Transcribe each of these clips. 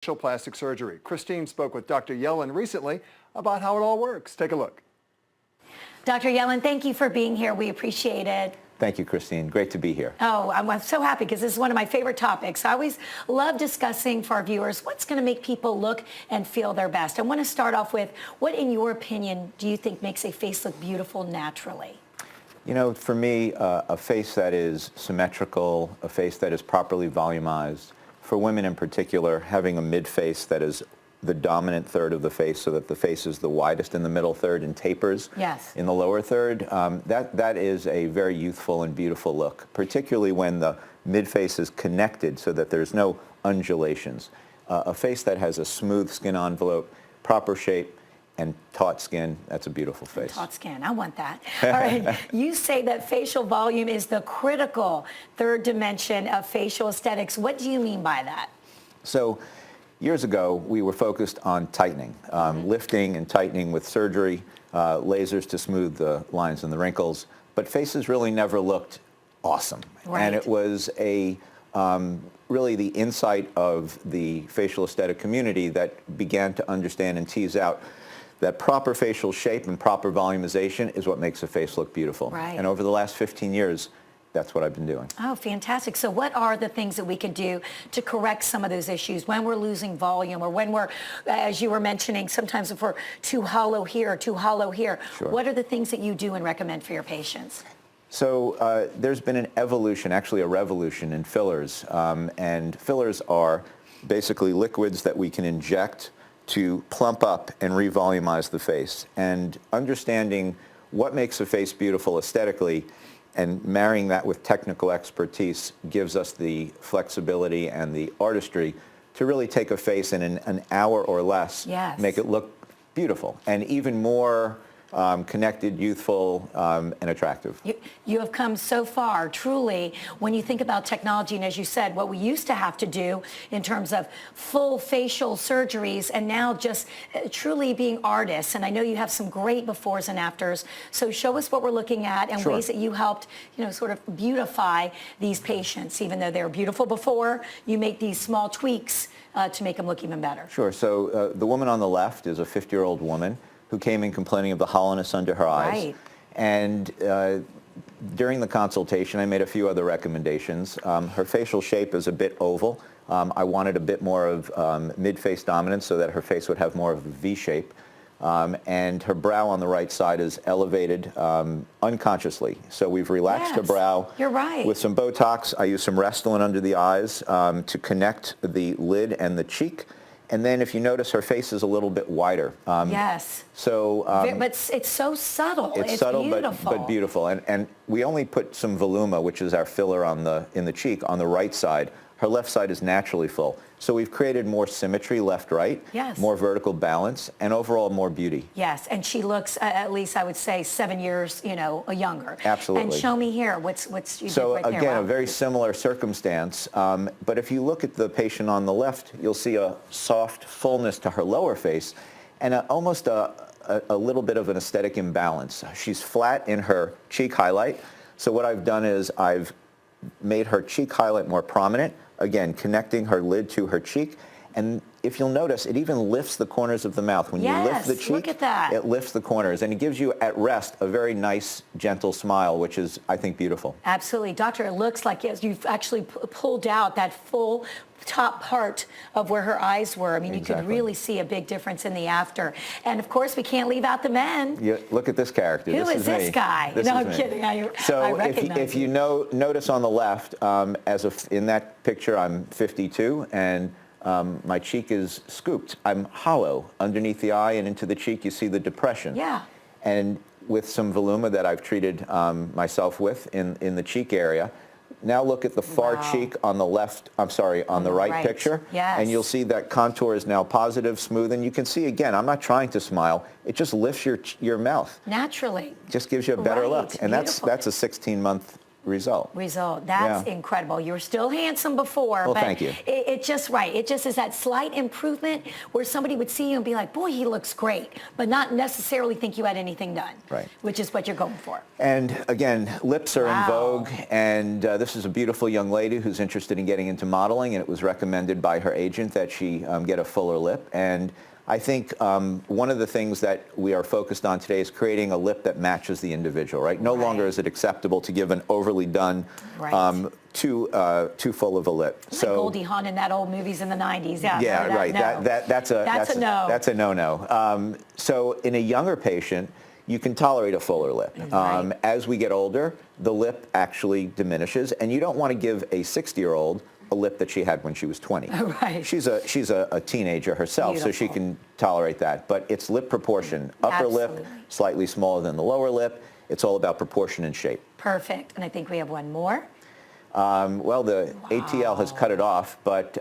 facial plastic surgery. Christine spoke with Dr. Yellin recently about how it all works. Take a look. Dr. Yellin, thank you for being here. We appreciate it. Thank you, Christine. Great to be here. Oh, I'm so happy because this is one of my favorite topics. I always love discussing for our viewers what's going to make people look and feel their best. I want to start off with, what, in your opinion, do you think makes a face look beautiful naturally? You know, for me, a face that is symmetrical, a face that is properly volumized, for women in particular, having a mid-face that is the dominant third of the face so that the face is the widest in the middle third and tapers in the lower third, that is a very youthful and beautiful look, particularly when the mid-face is connected so that there's no undulations. A face that has a smooth skin envelope, proper shape, and taut skin, that's a beautiful face. Taut skin, I want that. All right, you say that facial volume is the critical third dimension of facial aesthetics. What do you mean by that? So, years ago, we were focused on tightening, lifting and tightening with surgery, lasers to smooth the lines and the wrinkles, but faces really never looked awesome. Right. And it was really the insight of the facial aesthetic community that began to understand and tease out that proper facial shape and proper volumization is what makes a face look beautiful. Right. And over the last 15 years, that's what I've been doing. Oh, fantastic. So what are the things that we can do to correct some of those issues when we're losing volume or when we're, as you were mentioning, sometimes if we're too hollow here, too hollow here? Sure. What are the things that you do and recommend for your patients? So there's been an evolution, actually a revolution in fillers. And fillers are basically liquids that we can inject to plump up and revolumize the face. And understanding what makes a face beautiful aesthetically and marrying that with technical expertise gives us the flexibility and the artistry to really take a face and in an hour or less make it look beautiful and even more connected, youthful, and attractive. You have come so far, truly, when you think about technology, and as you said, what we used to have to do in terms of full facial surgeries, and now just truly being artists. And I know you have some great befores and afters, so show us what we're looking at and ways that you helped, you know, sort of beautify these patients. Even though they were beautiful before, you make these small tweaks to make them look even better. Sure. So the woman on the left is a 50-year-old woman who came in complaining of the hollowness under her eyes. Right. And during the consultation, I made a few other recommendations. Her facial shape is a bit oval. I wanted a bit more of mid-face dominance so that her face would have more of a V shape. And her brow on the right side is elevated unconsciously. So we've relaxed her brow with some Botox. I use some Restylane under the eyes to connect the lid and the cheek. And then if you notice, her face is a little bit wider. So, but it's so subtle. It's subtle, beautiful. but beautiful. And we only put some Voluma, which is our filler in the cheek, on the right side. Her left side is naturally full. So we've created more symmetry left-right, more vertical balance, and overall more beauty. Yes, and she looks, at least I would say, 7 years, you know, younger. Absolutely. And show me here, what's you so did right again, there. a very similar circumstance, but if you look at the patient on the left, you'll see a soft fullness to her lower face, and almost a little bit of an aesthetic imbalance. She's flat in her cheek highlight, so what I've done is I've made her cheek highlight more prominent, again, connecting her lid to her cheek. And if you'll notice, it even lifts the corners of the mouth. When you lift the cheek, look at that. It lifts the corners. And it gives you, at rest, a very nice, gentle smile, which is, I think, beautiful. Absolutely. Doctor, it looks like you've actually pulled out that full top part of where her eyes were. I mean, you could really see a big difference in the after. And, of course, we can't leave out the men. Yeah, look at this character. Who is this guy? No, I'm kidding. I recognize if you notice on the left, in that picture, I'm 52, and my cheek is scooped. I'm hollow underneath the eye, and into the cheek you see the depression. Yeah. And with some Voluma that I've treated myself with in the cheek area, now look at the far cheek on the left, on the right picture. Yes. And you'll see that contour is now positive, smooth, and you can see, again, I'm not trying to smile. It just lifts your mouth. Naturally. Just gives you a better look. And that's a 16-month result. That's incredible. You were still handsome before, well, but thank you. It just right. It just is that slight improvement where somebody would see you and be like, boy, he looks great, but not necessarily think you had anything done. Right. Which is what you're going for. And again, lips are in Wow. vogue, and this is a beautiful young lady who's interested in getting into modeling, and it was recommended by her agent that she get a fuller lip. And I think one of the things that we are focused on today is creating a lip that matches the individual, right? No longer is it acceptable to give an overly done, too full of a lip. Like Goldie Hawn in that old movies in the 90s. Yeah, right. No. That's a no. That's a no-no. So in a younger patient, you can tolerate a fuller lip. Right. As we get older, the lip actually diminishes, and you don't want to give a 60-year-old a lip that she had when she was 20. Right. She's a teenager herself, so she can tolerate that. But it's lip proportion. Upper lip, slightly smaller than the lower lip. It's all about proportion and shape. Perfect. And I think we have one more. Well, the ATL has cut it off, but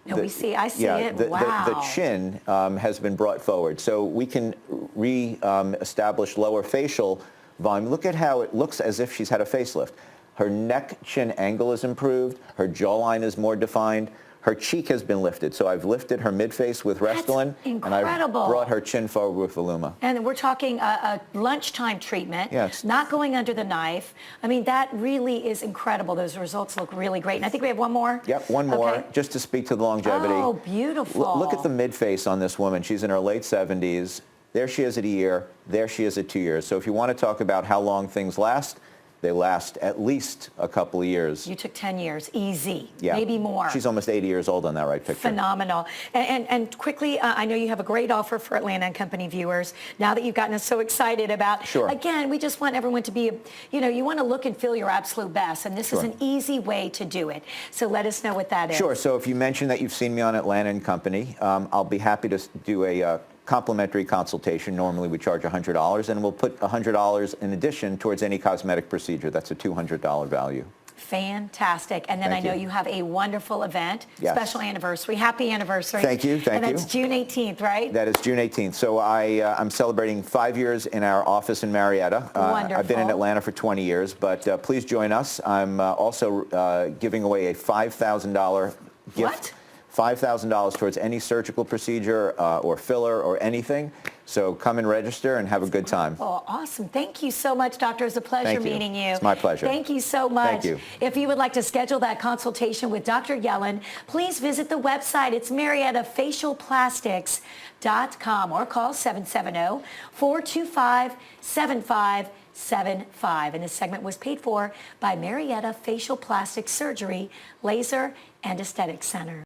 no, I see it. The chin has been brought forward, so we can re-establish lower facial volume. Look at how it looks as if she's had a facelift. Her neck-chin angle is improved. Her jawline is more defined. Her cheek has been lifted. So I've lifted her mid-face with Restylane, and I've brought her chin forward with Voluma. And we're talking a lunchtime treatment, not going under the knife. I mean, that really is incredible. Those results look really great. And I think we have one more. Yep, one more, just to speak to the longevity. Oh, beautiful. Look at the mid-face on this woman. She's in her late 70s. There she is at a year. There she is at 2 years. So if you want to talk about how long things last, they last at least a couple of years. You took 10 years, easy, maybe more. She's almost 80 years old on that right picture. Phenomenal. And quickly, I know you have a great offer for Atl&Co viewers. Now that you've gotten us so excited about, again, we just want everyone to be, you want to look and feel your absolute best, and this is an easy way to do it. So let us know what that is. Sure. So if you mention that you've seen me on Atl&Co, I'll be happy to do a complimentary consultation. Normally we charge $100, and we'll put $100 in addition towards any cosmetic procedure. That's a $200 value. Fantastic. And then I know you have a wonderful event, special anniversary. Happy anniversary. Thank you. Thank you. And that's June 18th, right? That is June 18th. So I'm celebrating 5 years in our office in Marietta. Wonderful. I've been in Atlanta for 20 years, but please join us. I'm also giving away a $5,000 gift. What? $5,000 towards any surgical procedure or filler or anything. So come and register and have a good time. Oh, awesome. Thank you so much, Doctor. It's a pleasure meeting you. It's my pleasure. Thank you so much. Thank you. If you would like to schedule that consultation with Dr. Yellin, please visit the website. It's MariettaFacialPlastics.com or call 770-425-7575. And this segment was paid for by Marietta Facial Plastic Surgery, Laser, and Aesthetic Center.